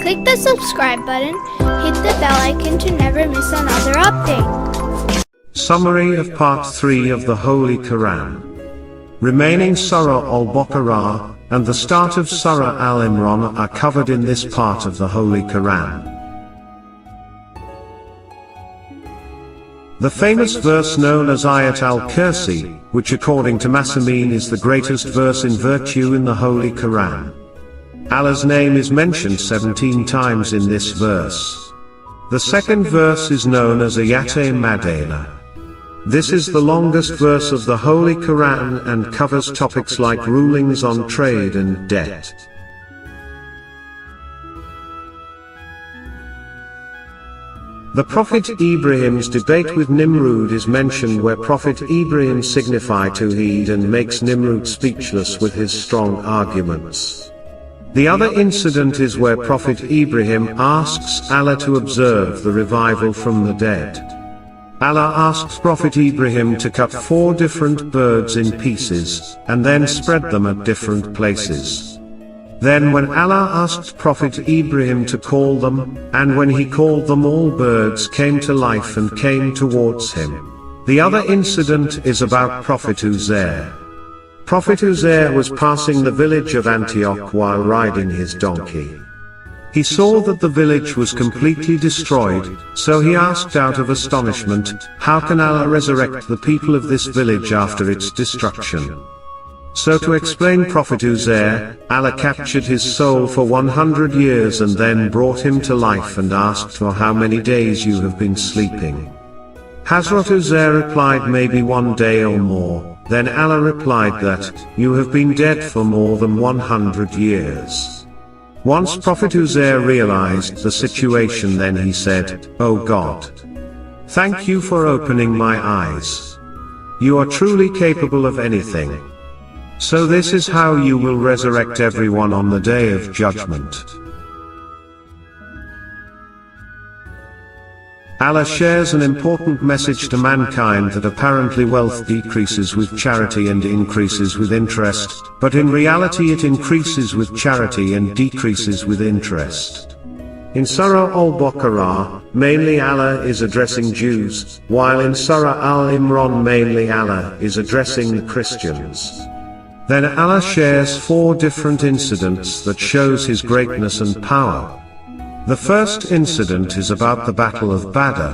Click the subscribe button, hit the bell icon to never miss another update. Summary of Part 3 of the Holy Qur'an. Remaining Surah Al-Baqarah and the start of Surah Al-Imran are covered in this part of the Holy Qur'an. The famous verse known as Ayat al-Kursi, which according to Masamin is the greatest verse in virtue in the Holy Qur'an. Allah's name is mentioned 17 times in this verse. The second verse is known as Ayat Madina. This is the longest verse of the Holy Qur'an and covers topics like rulings on trade and debt. The Prophet Ibrahim's debate with Nimrud is mentioned, where Prophet Ibrahim signifies Tawheed and makes Nimrud speechless with his strong arguments. The other incident is where Prophet Ibrahim asks Allah to observe the revival from the dead. Allah asks Prophet Ibrahim to cut 4 different birds in pieces, and then spread them at different places. Then when Allah asked Prophet Ibrahim to call them, and when he called them, all birds came to life and came towards him. The other incident is about Prophet Uzair. Prophet Uzair was passing the village of Antioch while riding his donkey. He saw that the village was completely destroyed, so he asked out of astonishment, "How can Allah resurrect the people of this village after its destruction?" So to explain Prophet Uzair, Allah captured his soul for 100 years and then brought him to life and asked, "For how many days you have been sleeping?" Hazrat Uzair replied, "Maybe 1 day or more." Then Allah replied that, "You have been dead for more than 100 years. Once Prophet Uzair realized the situation, then he said, "Oh God, thank you for opening my eyes. You are truly capable of anything. So this is how you will resurrect everyone on the day of judgment." Allah shares an important message to mankind that apparently wealth decreases with charity and increases with interest, but in reality it increases with charity and decreases with interest. In Surah Al-Baqarah, mainly Allah is addressing Jews, while in Surah Al-Imran mainly Allah is addressing the Christians. Then Allah shares 4 different incidents that shows His greatness and power. The first incident is about the Battle of Badr.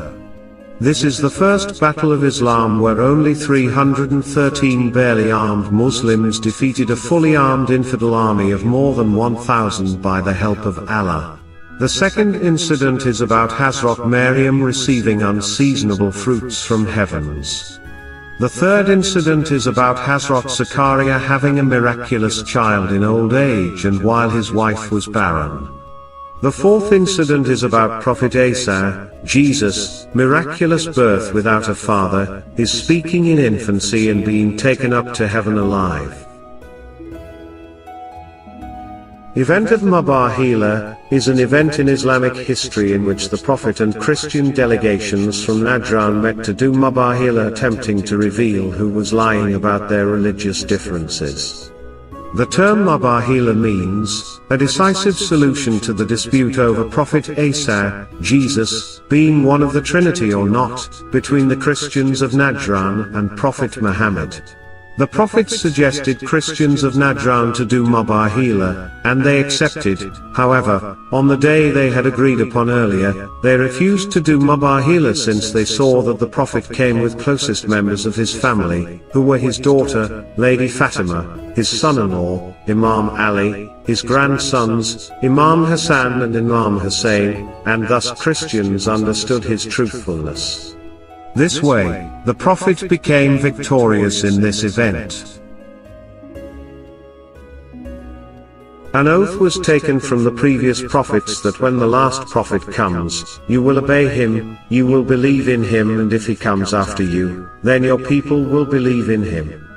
This is the first battle of Islam where only 313 barely armed Muslims defeated a fully armed infidel army of more than 1,000 by the help of Allah. The second incident is about Hazrat Maryam receiving unseasonable fruits from heavens. The third incident is about Hazrat Zakaria having a miraculous child in old age and while his wife was barren. The fourth incident is about Prophet Isa, Jesus, miraculous birth without a father, his speaking in infancy and being taken up to heaven alive. Event of Mubahila is an event in Islamic history in which the Prophet and Christian delegations from Najran met to do Mubahila, attempting to reveal who was lying about their religious differences. The term Mubahila means a decisive solution to the dispute over Prophet Isa, Jesus, being one of the Trinity or not, between the Christians of Najran and Prophet Muhammad. The Prophet suggested Christians of Najran to do Mubahila, and they accepted. However, on the day they had agreed upon earlier, they refused to do Mubahila since they saw that the Prophet came with closest members of his family, who were his daughter, Lady Fatima, his son-in-law, Imam Ali, his grandsons, Imam Hassan and Imam Hussein, and thus Christians understood his truthfulness. This way, the Prophet became victorious in this event. An oath was taken from the previous prophets that when the last prophet comes, you will obey him, you will believe in him, and if he comes after you, then your people will believe in him.